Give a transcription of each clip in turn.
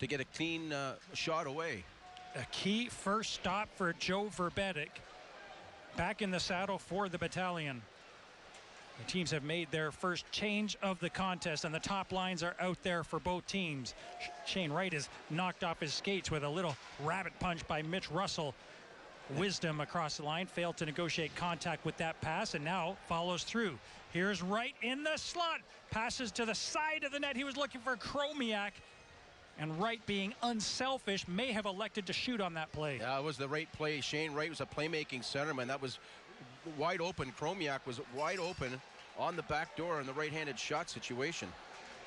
to get a clean shot away. A key first stop for Joe Verbetic. Back in the saddle for the Battalion. The teams have made their first change of the contest, and the top lines are out there for both teams. Shane Wright is knocked off his skates with a little rabbit punch by Mitch Russell. Wisdom across the line, failed to negotiate contact with that pass, and now follows through. Here's Wright in the slot, passes to the side of the net. He was looking for Chromiak, and Wright, being unselfish, may have elected to shoot on that play. Yeah, it was the right play. Shane Wright was a playmaking centerman. That was wide open. Chromiak was wide open on the back door in the right-handed shot situation.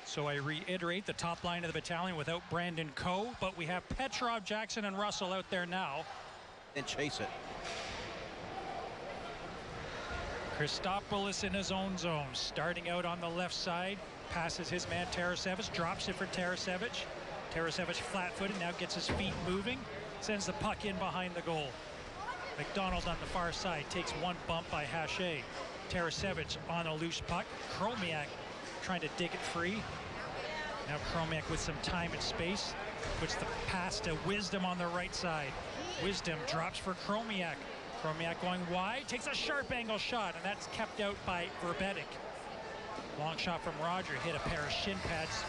So I reiterate, the top line of the Battalion without Brandon Coe, but we have Petrov, Jackson, and Russell out there now. And chase it. Christopoulos in his own zone, starting out on the left side, passes his man Tarasevich, drops it for Tarasevich. Tarasevich flat-footed, now gets his feet moving, sends the puck in behind the goal. McDonald on the far side takes one bump by Haché. Tarasevich on a loose puck. Chromiak trying to dig it free. Now Chromiak with some time and space puts the pass to Wisdom on the right side. Wisdom drops for Chromiak. Chromiak going wide, takes a sharp angle shot, and that's kept out by Verbetic. Long shot from Roger, hit a pair of shin pads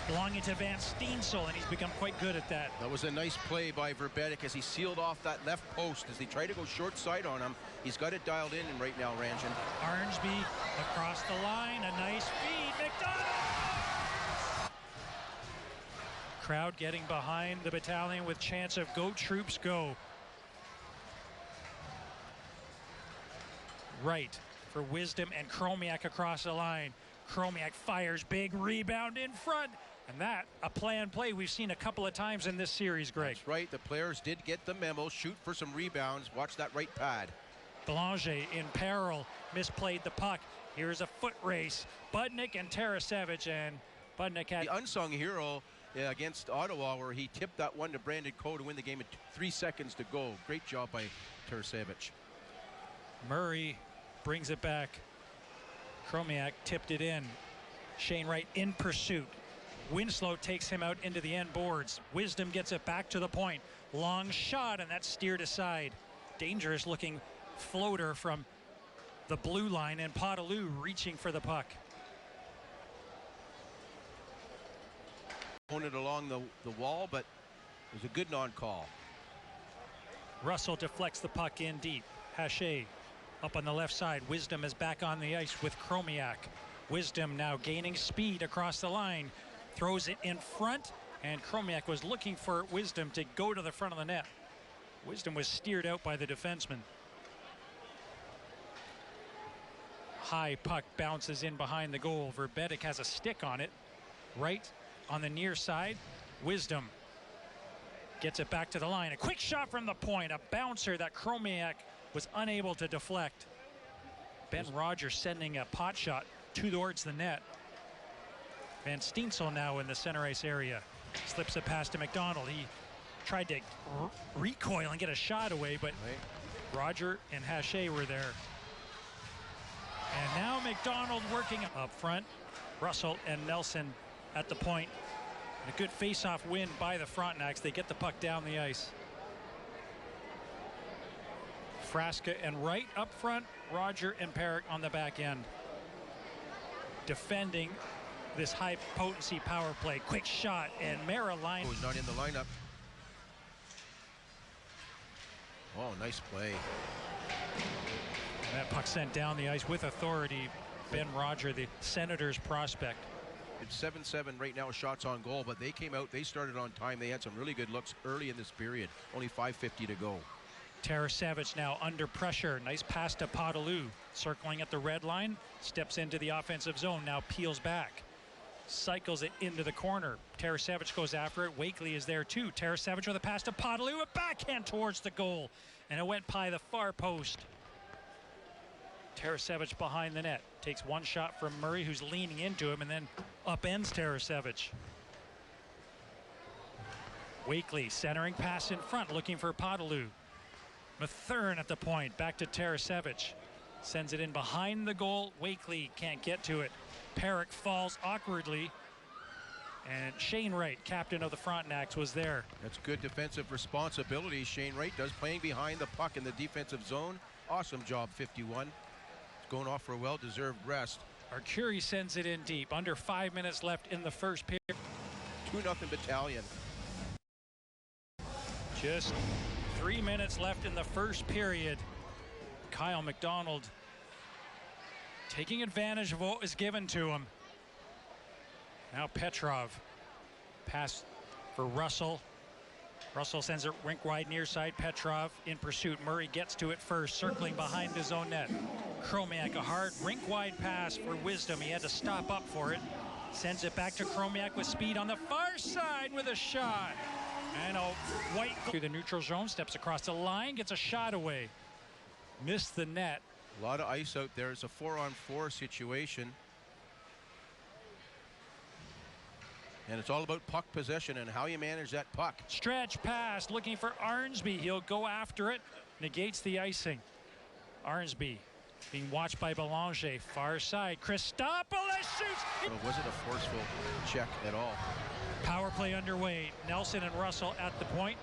belonging to Van Steensel, and he's become quite good at that. That was a nice play by Verbetic as he sealed off that left post as they tried to go short side on him. He's got it dialed in right now, Ranjan. Arnsby across the line, a nice feed. McDonald! Crowd getting behind the Battalion with chants of "Go Troops, go." Right for Wisdom and Chromiak across the line. Chromiak fires, big rebound in front. And that, a planned play we've seen a couple of times in this series, Greg. That's right. The players did get the memo. Shoot for some rebounds. Watch that right pad. Belanger in peril, misplayed the puck. Here's a foot race. Budnick and Tarasevich, and Budnick had... The unsung hero against Ottawa, where he tipped that one to Brandon Coe to win the game at 3 seconds to go. Great job by Tarasevich. Murray brings it back. Chromiak tipped it in. Shane Wright in pursuit. Winslow takes him out into the end boards. Wisdom gets it back to the point. Long shot, and that's steered aside. Dangerous looking floater from the blue line, and Potaloo reaching for the puck. It along the wall, but it was a good non-call. Russell deflects the puck in deep. Haché up on the left side. Wisdom is back on the ice with Chromiak. Wisdom now gaining speed across the line. Throws it in front, and Chromiak was looking for Wisdom to go to the front of the net. Wisdom was steered out by the defenseman. High puck bounces in behind the goal. Verbetic has a stick on it. Right on the near side. Wisdom gets it back to the line. A quick shot from the point. A bouncer that Chromiak was unable to deflect. Ben Rogers sending a pot shot towards the net. Van Steensel now in the center ice area. Slips it past to McDonald. He tried to recoil and get a shot away, but Roger and Haché were there. And now McDonald working up front. Russell and Nelson at the point. And a good face-off win by the Frontenacs. They get the puck down the ice. Frasca and Wright up front. Roger and Perrick on the back end. Defending this high potency power play. Quick shot, and Marilyn. Who's not in the lineup. Oh, nice play. And that puck sent down the ice with authority. Ben Roger, the Senators prospect. It's 7-7 right now, shots on goal, but they came out, they started on time. They had some really good looks early in this period. Only 5:50 to go. Tarasevich now under pressure. Nice pass to Potaloo. Circling at the red line. Steps into the offensive zone. Now peels back. Cycles it into the corner. Tarasevich goes after it. Wakely is there too. Tarasevich with a pass to Potaloo. A backhand towards the goal. And it went by the far post. Tarasevich behind the net. Takes one shot from Murray, who's leaning into him, and then upends Tarasevich. Wakely centering pass in front, looking for Potaloo. Mathern at the point, back to Tarasevich. Sends it in behind the goal. Wakely can't get to it. Perrick falls awkwardly. And Shane Wright, captain of the Frontenacs, was there. That's good defensive responsibility Shane Wright does, playing behind the puck in the defensive zone. Awesome job, 51. It's going off for a well-deserved rest. Arcuri sends it in deep. Under 5 minutes left in the first period. 2-0 Battalion. Just 3 minutes left in the first period. Kyle McDonald taking advantage of what was given to him. Now Petrov. Pass for Russell. Russell sends it rink wide near side. Petrov in pursuit. Murray gets to it first, circling behind his own net. Chromiak, a hard rink wide pass for Wisdom. He had to stop up for it. Sends it back to Chromiak with speed on the far side with a shot. And a white through the neutral zone, steps across the line, gets a shot away. Missed the net. A lot of ice out there. It's a 4-on-4 situation. And it's all about puck possession and how you manage that puck. Stretch pass, looking for Arnsby. He'll go after it, negates the icing. Arnsby being watched by Belanger. Far side, Christopoulos shoots. It wasn't a forceful check at all. Power play underway. Nelson and Russell at the point.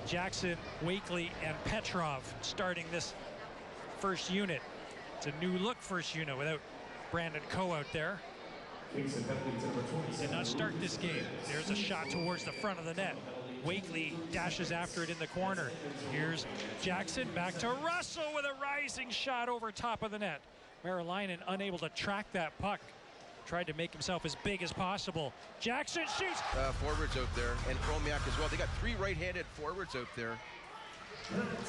Jackson, Wakely, and Petrov starting this first unit. It's a new look first unit without Brandon Coe out there. Kingston, penalties number 27. Did not start this game. There's a shot towards the front of the net. Wakely dashes after it in the corner. Here's Jackson, back to Russell with a rising shot over top of the net. Marilainen unable to track that puck. Tried to make himself as big as possible. Jackson shoots. Forwards out there, and Chromiak as well. They got 3 right-handed forwards out there.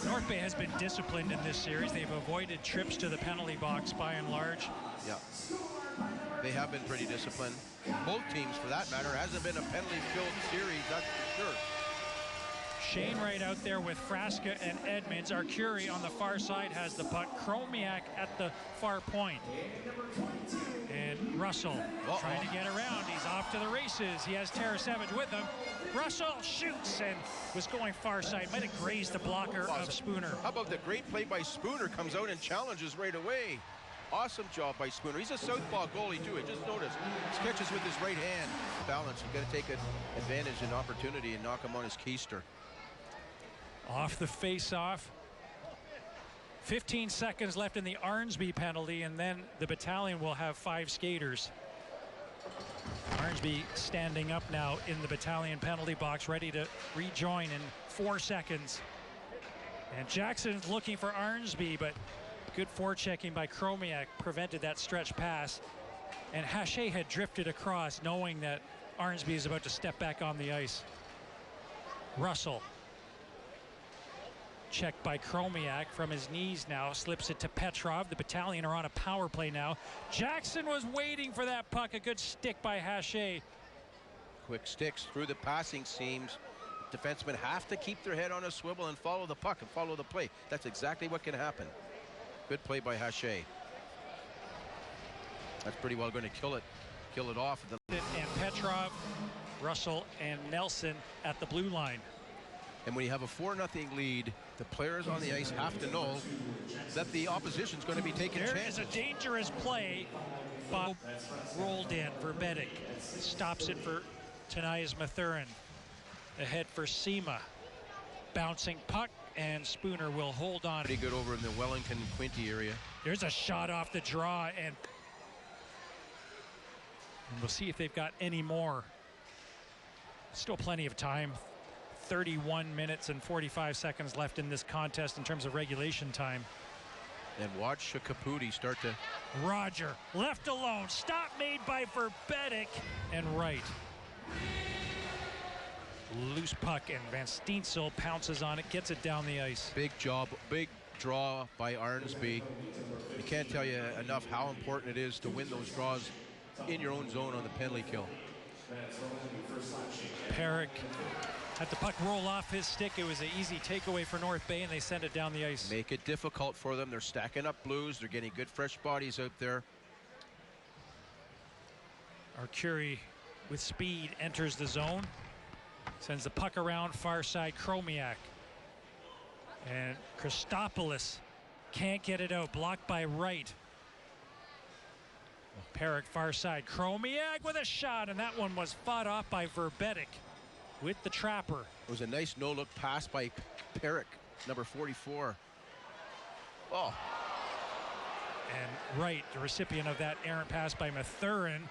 North Bay has been disciplined in this series. They've avoided trips to the penalty box by and large. Yeah. They have been pretty disciplined. Both teams, for that matter. Hasn't been a penalty-filled series, that's for sure. Shane Wright out there with Frasca and Edmonds. Arcuri on the far side has the puck. Chromiak at the far point. And Russell trying to get around. He's off to the races. He has Tarasevich with him. Russell shoots and was going far side. Might have grazed the blocker of Spooner. How about the great play by Spooner? Comes out and challenges right away. Awesome job by Spooner. He's a southpaw goalie too. Just notice, sketches with his right hand. Balance. You got to take advantage and opportunity and knock him on his keister. Off the face-off. 15 seconds left in the Arnsby penalty, and then the Battalion will have 5 skaters. Arnsby standing up now in the Battalion penalty box, ready to rejoin in 4 seconds. And Jackson's looking for Arnsby, but good forechecking by Chromiak prevented that stretch pass. And Haché had drifted across, knowing that Arnsby is about to step back on the ice. Russell. Checked by Chromiak from his knees now, slips it to Petrov. The Battalion are on a power play now. Jackson was waiting for that puck. A good stick by Haché. Quick sticks through the passing seams. Defensemen have to keep their head on a swivel and follow the puck and follow the play. That's exactly what can happen. Good play by Haché. That's pretty well going to kill it off. And Petrov, Russell, and Nelson at the blue line. And when you have a 4-0 lead, the players on the ice have to know that the opposition's going to be taking chances. There is a dangerous play. Bob rolled in. Verbetic stops it for Tanias Mathurin. Ahead for Sema. Bouncing puck, and Spooner will hold on. Pretty good over in the Wellington-Quinte area. There's a shot off the draw, and we'll see if they've got any more. Still plenty of time. 31 minutes and 45 seconds left in this contest in terms of regulation time. And watch Caputi start to... Roger, left alone. Stop made by Verbetic and Wright. Loose puck, and Van Steensel pounces on it, gets it down the ice. Big job, big draw by Arnsby. You can't tell you enough how important it is to win those draws in your own zone on the penalty kill. Perrick had the puck roll off his stick. It was an easy takeaway for North Bay, and they send it down the ice. Make it difficult for them. They're stacking up blues. They're getting good fresh bodies out there. Arcuri with speed enters the zone. Sends the puck around far side. Chromiak. And Christopoulos can't get it out. Blocked by Wright. Perrick far side. Chromiak with a shot, and that one was fought off by Verbetic with the trapper. It was a nice no-look pass by Perrick, number 44. Oh. And Wright, the recipient of that errant pass by Mathurin.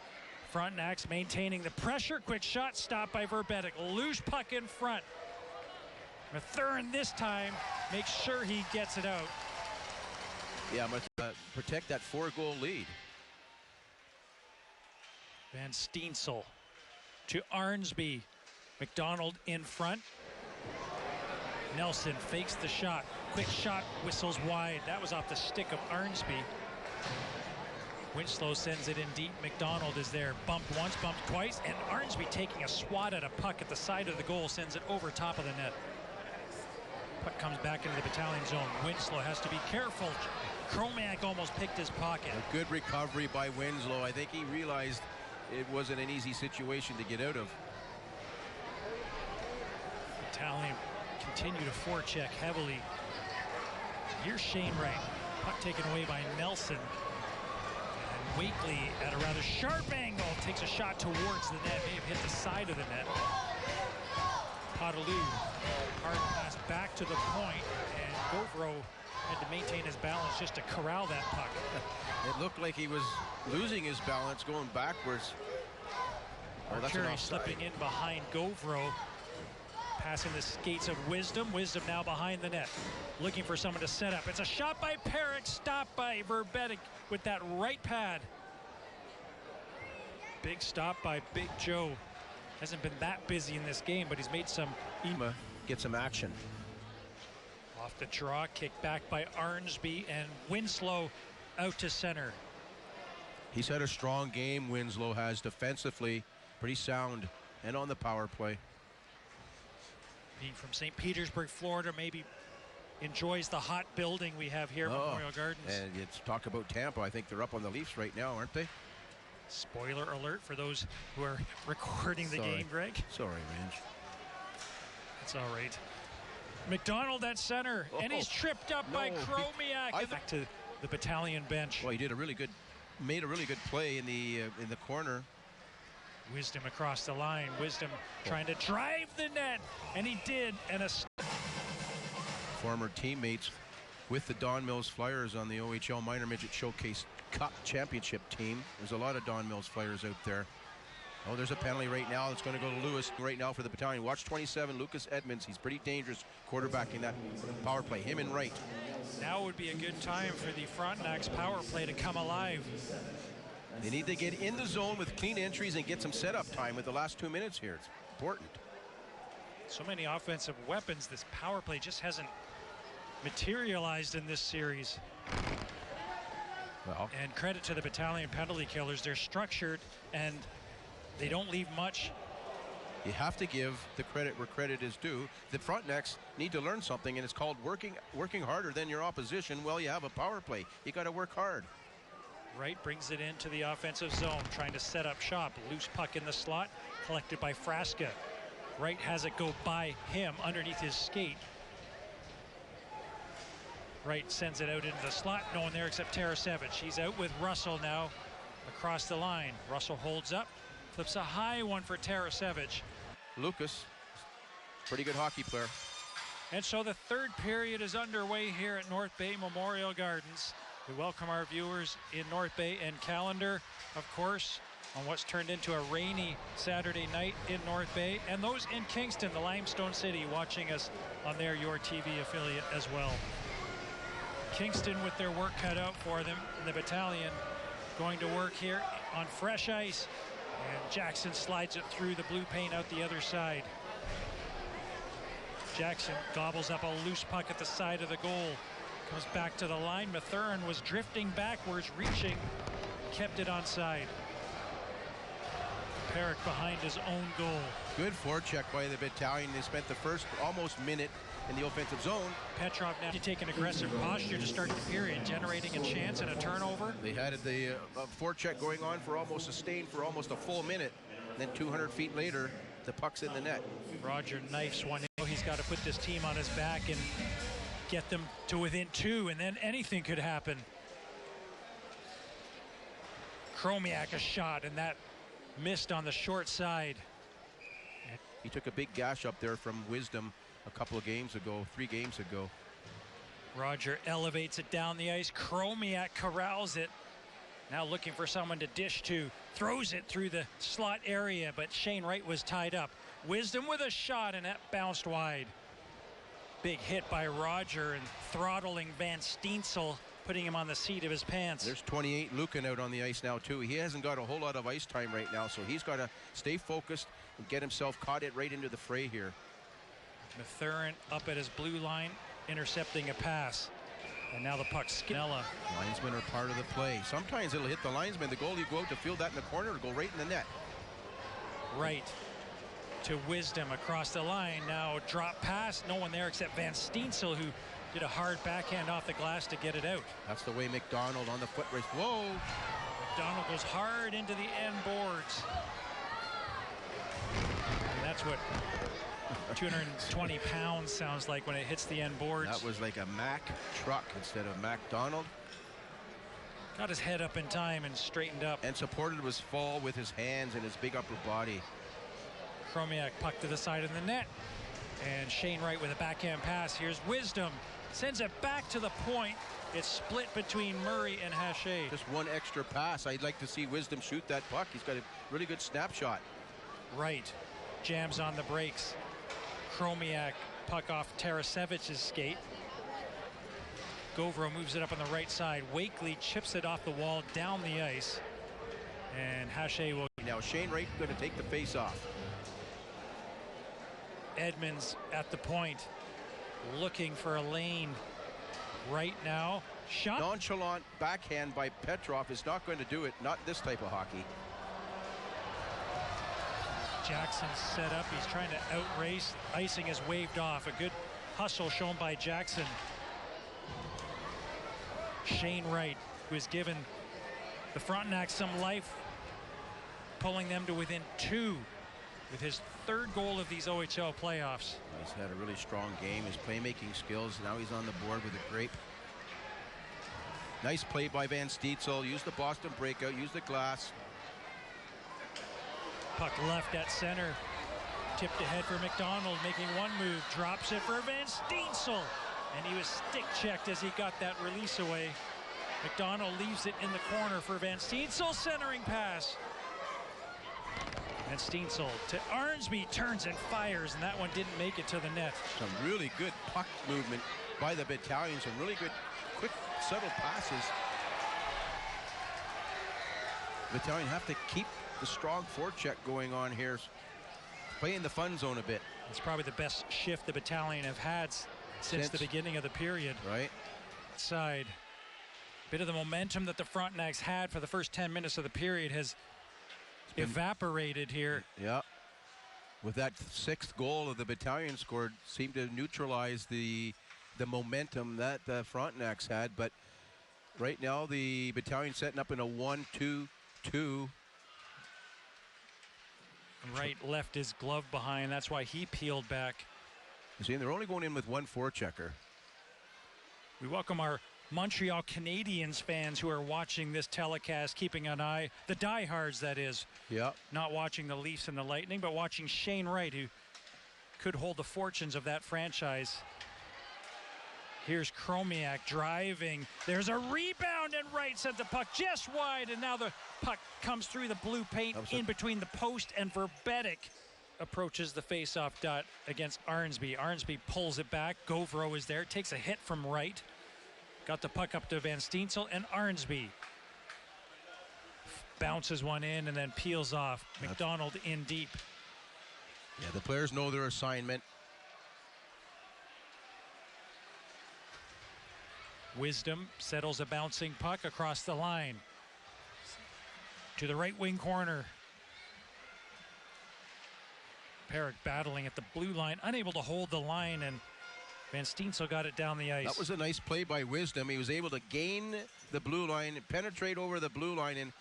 Frontenacs maintaining the pressure. Quick shot stopped by Verbetic. Loose puck in front. Mathurin this time makes sure he gets it out. Yeah, I'm going to protect that 4-goal lead. Van Steensel to Arnsby. McDonald in front. Nelson fakes the shot. Quick shot, whistles wide. That was off the stick of Arnsby. Winslow sends it in deep. McDonald is there. Bumped once, bumped twice, and Arnsby taking a swat at a puck at the side of the goal, sends it over top of the net. Puck comes back into the Battalion zone. Winslow has to be careful. Chromiak almost picked his pocket. A good recovery by Winslow. I think he realized it wasn't an easy situation to get out of. Battalion continue to forecheck heavily. Here's Shane Wright. Puck taken away by Nelson. And Wakely at a rather sharp angle takes a shot towards the net. May have hit the side of the net. Potaloo, hard pass back to the point, and Govro had to maintain his balance just to corral that puck. It looked like he was losing his balance going backwards. Oh, that's an Arcuri offside. slipping in behind Govro. Passing the skates of Wisdom. Wisdom now behind the net. Looking for someone to set up. It's a shot by Perrick, stopped by Verbetic with that right pad. Big stop by Big Joe. Hasn't been that busy in this game, but he's made some. Get some action. Off the draw, kicked back by Arnsby, and Winslow out to center. He's had a strong game, Winslow has, defensively. Pretty sound, and on the power play. Being from St. Petersburg, Florida, maybe enjoys the hot building we have here at Memorial Gardens. And it's talk about Tampa. I think they're up on the Leafs right now, aren't they? Spoiler alert for those who are recording the game, Greg. Sorry, Range. It's all right. McDonald at center, and he's tripped up by Chromiak. Back to the Battalion bench. Well, he did made a really good play in the corner. Wisdom across the line. Wisdom trying to drive the net, and he did. And a Former teammates with the Don Mills Flyers on the OHL Minor Midget Showcase Cup Championship team. There's a lot of Don Mills Flyers out there. Oh, there's a penalty right now. It's going to go to Lewis right now for the Battalion. Watch 27, Lucas Edmonds. He's pretty dangerous quarterbacking that power play. Him and Wright. Now would be a good time for the Frontenacs power play to come alive. They need to get in the zone with clean entries and get some setup time with the last 2 minutes here. It's important. So many offensive weapons. This power play just hasn't materialized in this series. Well, and credit to the Battalion penalty killers. They're structured and they don't leave much. you have to give the credit where credit is due. The Frontenacs need to learn something, and it's called working harder than your opposition. Well, you have a power play. You got to work hard. Wright brings it into the offensive zone, trying to set up shop. Loose puck in the slot, collected by Frasca. Wright has it go by him underneath his skate. Wright sends it out into the slot. No one there except Tarasevich. He's out with Russell now across the line. Russell holds up, flips a high one for Tarasevich. Lucas, pretty good hockey player. And so the third period is underway here at North Bay Memorial Gardens. We welcome our viewers in North Bay and Callender, of course, on what's turned into a rainy Saturday night in North Bay, and those in Kingston, the Limestone City, watching us on their Your TV affiliate as well. Kingston with their work cut out for them, and the Battalion going to work here on fresh ice, and Jackson slides it through the blue paint out the other side. Jackson gobbles up a loose puck at the side of the goal. Comes back to the line. Mathurin was drifting backwards, reaching, kept it onside. Perrick behind his own goal. Good forecheck by the Battalion. They spent the first almost minute in the offensive zone. Petrov now to take an aggressive posture to start the period, generating a chance and a turnover. They had the forecheck going on for almost sustained for almost a full minute. And then 200 feet later, the puck's in the net. Roger knifes one in. He's got to put this team on his back and get them to within 2, and then anything could happen. Chromiak a shot, and that missed on the short side. He took a big gash up there from Wisdom a couple of games ago, 3 games ago. Roger elevates it down the ice. Chromiak corrals it. Now looking for someone to dish to. Throws it through the slot area, but Shane Wright was tied up. Wisdom with a shot, and that bounced wide. Big hit by Roger and throttling Van Steensel, putting him on the seat of his pants. There's 28 Lucan out on the ice now too. He hasn't got a whole lot of ice time right now, so he's got to stay focused and get himself caught it right into the fray here. Mathurin up at his blue line, intercepting a pass. And now the puck Skinella. Linesmen are part of the play. Sometimes it'll hit the linesman. The goalie go out to field that in the corner or go right in the net. Right to Wisdom across the line. Now drop pass. No one there except Van Steensel, who did a hard backhand off the glass to get it out. That's the way McDonald on the foot race. Whoa! McDonald goes hard into the end boards. And that's what 220 pounds sounds like when it hits the end boards. That was like a Mack truck instead of McDonald. Got his head up in time and straightened up. And supported his fall with his hands and his big upper body. Chromiak puck to the side of the net. And Shane Wright with a backhand pass. Here's Wisdom. Sends it back to the point. It's split between Murray and Haché. Just one extra pass. I'd like to see Wisdom shoot that puck. He's got a really good snapshot. Wright jams on the brakes. Chromiak puck off Tarasevich's skate. Govro moves it up on the right side. Wakely chips it off the wall down the ice. And Haché will... Now Shane Wright going to take the face off. Edmonds at the point, looking for a lane right now. Shot. Nonchalant backhand by Petrov is not going to do it. Not this type of hockey. Jackson set up. He's trying to outrace. Icing is waved off. A good hustle shown by Jackson. Shane Wright, who has given the Frontenacs some life, pulling them to within 2 with his 3rd goal of these OHL playoffs. He's had a really strong game. His playmaking skills. Now he's on the board with a grape. Nice play by Van Steensel. Use the Boston breakout. Use the glass. Puck left at center. Tipped ahead for McDonald, making one move. Drops it for Van Steensel. And he was stick checked as he got that release away. McDonald leaves it in the corner for Van Steensel. Centering pass. And Steensel to Arnsby, turns and fires, and that one didn't make it to the net. Some really good puck movement by the Battalion. Some really good, quick, subtle passes. Battalion have to keep the strong forecheck going on here. Play in the fun zone a bit. It's probably the best shift the Battalion have had since the beginning of the period. Right. Side. Bit of the momentum that the Frontenacs had for the first 10 minutes of the period has evaporated here. Yeah. With that 6th goal of the Battalion scored, seemed to neutralize the momentum that the Frontenacs had. But right now the Battalion setting up in a 1-2-2. Wright left his glove behind. That's why he peeled back. You see, they're only going in with one forechecker. We welcome our Montreal Canadiens fans who are watching this telecast, keeping an eye, the diehards that is, not watching the Leafs and the Lightning, but watching Shane Wright, who could hold the fortunes of that franchise. Here's Chromiak driving. There's a rebound, and Wright sent the puck just wide, and now the puck comes through the blue paint in between the post, and Verbetic approaches the face-off dot against Arnsby. Arnsby pulls it back. Govro is there, takes a hit from Wright. Got the puck up to Van Steensel, and Arnsby bounces one in and then peels off. McDonald in deep. Yeah, the players know their assignment. Wisdom settles a bouncing puck across the line to the right wing corner. Perrick battling at the blue line, unable to hold the line, and Van Steensel got it down the ice. That was a nice play by Wisdom. He was able to gain the blue line, penetrate over the blue line, and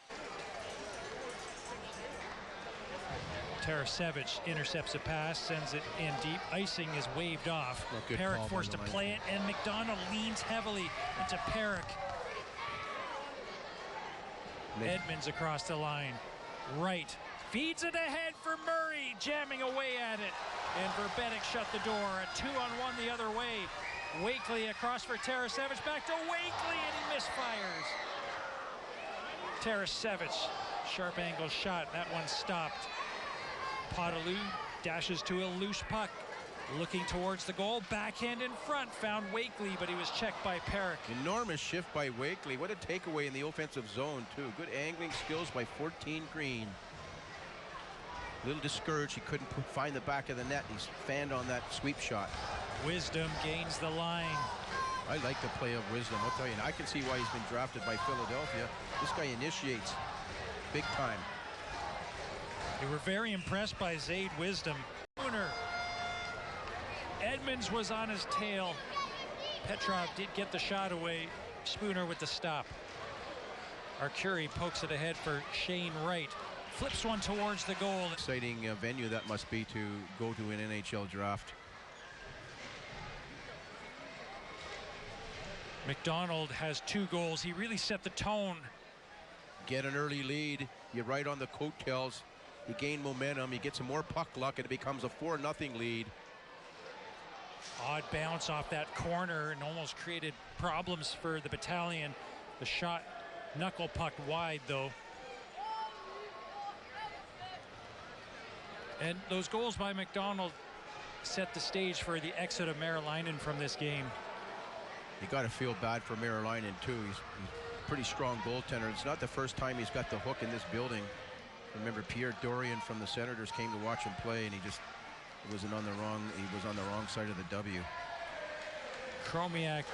Tarasevic intercepts a pass, sends it in deep. Icing is waved off. Perrick forced to play it, and McDonald leans heavily into Perrick. Edmonds across the line. Wright feeds it ahead for Murray, jamming away at it. And Verbetic shut the door. A 2-on-1 the other way. Wakely across for Tarasevich. Back to Wakely, and he misfires. Tarasevich, sharp angle shot. That one stopped. Podolou dashes to a loose puck. Looking towards the goal, backhand in front, found Wakely, but he was checked by Perrick. Enormous shift by Wakely. What a takeaway in the offensive zone, too. Good angling skills by 14 Green. A little discouraged, he couldn't find the back of the net. He's fanned on that sweep shot. Wisdom gains the line. I like the play of Wisdom, I'll tell you. And I can see why he's been drafted by Philadelphia. This guy initiates big time. They were very impressed by Zayd Wisdom. Edmonds was on his tail. Petrov did get the shot away. Spooner with the stop. Arcuri pokes it ahead for Shane Wright. Flips one towards the goal. Exciting venue that must be to go to an NHL draft. McDonald has 2 goals. He really set the tone. Get an early lead. You're right on the coattails. You gain momentum. You get some more puck luck, and it becomes a 4-0 lead. Odd bounce off that corner and almost created problems for the Battalion. The shot knuckle pucked wide, though. And those goals by McDonald set the stage for the exit of Merrilainen from this game. You got to feel bad for Merrilainen, too. He's a pretty strong goaltender. It's not the first time he's got the hook in this building. Remember, Pierre Dorian from the Senators came to watch him play, and he was on the wrong side of the W. Chromiak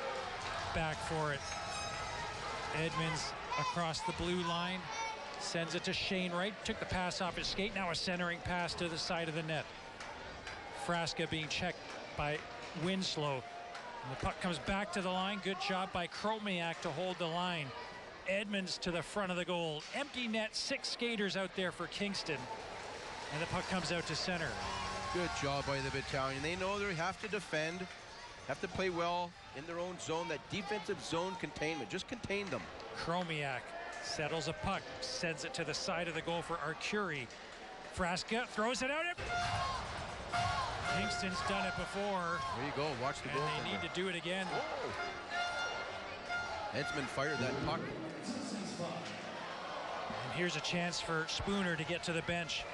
back for it. Edmonds across the blue line. Sends it to Shane Wright. Took the pass off his skate. Now a centering pass to the side of the net. Frasca being checked by Winslow. And the puck comes back to the line. Good job by Chromiak to hold the line. Edmonds to the front of the goal. Empty net. 6 skaters out there for Kingston. And the puck comes out to center. Good job by the Battalion. They know they have to defend, have to play well in their own zone. That defensive zone containment, just contain them. Chromiak settles a puck, sends it to the side of the goal for Arcuri. Frasca throws it out. Kingston's done it before. There you go. Watch the goal. And they need to do it again. Whoa. Edmonds fired that puck. And here's a chance for Spooner to get to the bench.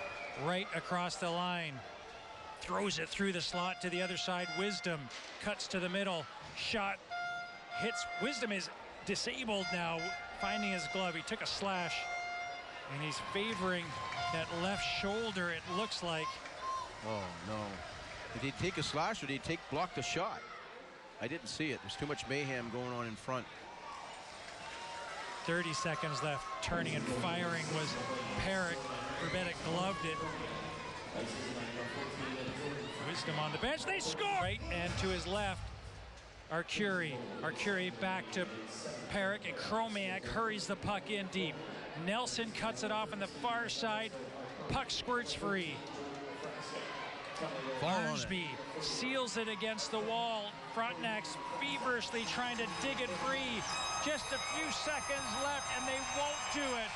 Right across the line. Throws it through the slot to the other side. Wisdom cuts to the middle. Shot hits. Wisdom is disabled now, finding his glove. He took a slash, and he's favoring that left shoulder, it looks like. Oh, no. Did he take a slash, or did he block the shot? I didn't see it. There's too much mayhem going on in front. 30 seconds left. Turning and firing was Perrick. Verbetic gloved it. Wisdom on the bench. They score! Right, and to his left, Arcuri. Arcuri back to Perrick, and Chromiak hurries the puck in deep. Nelson cuts it off on the far side. Puck squirts free. Barnsby seals it against the wall. Frontenacs feverishly trying to dig it free. Just a few seconds left, and they won't do it.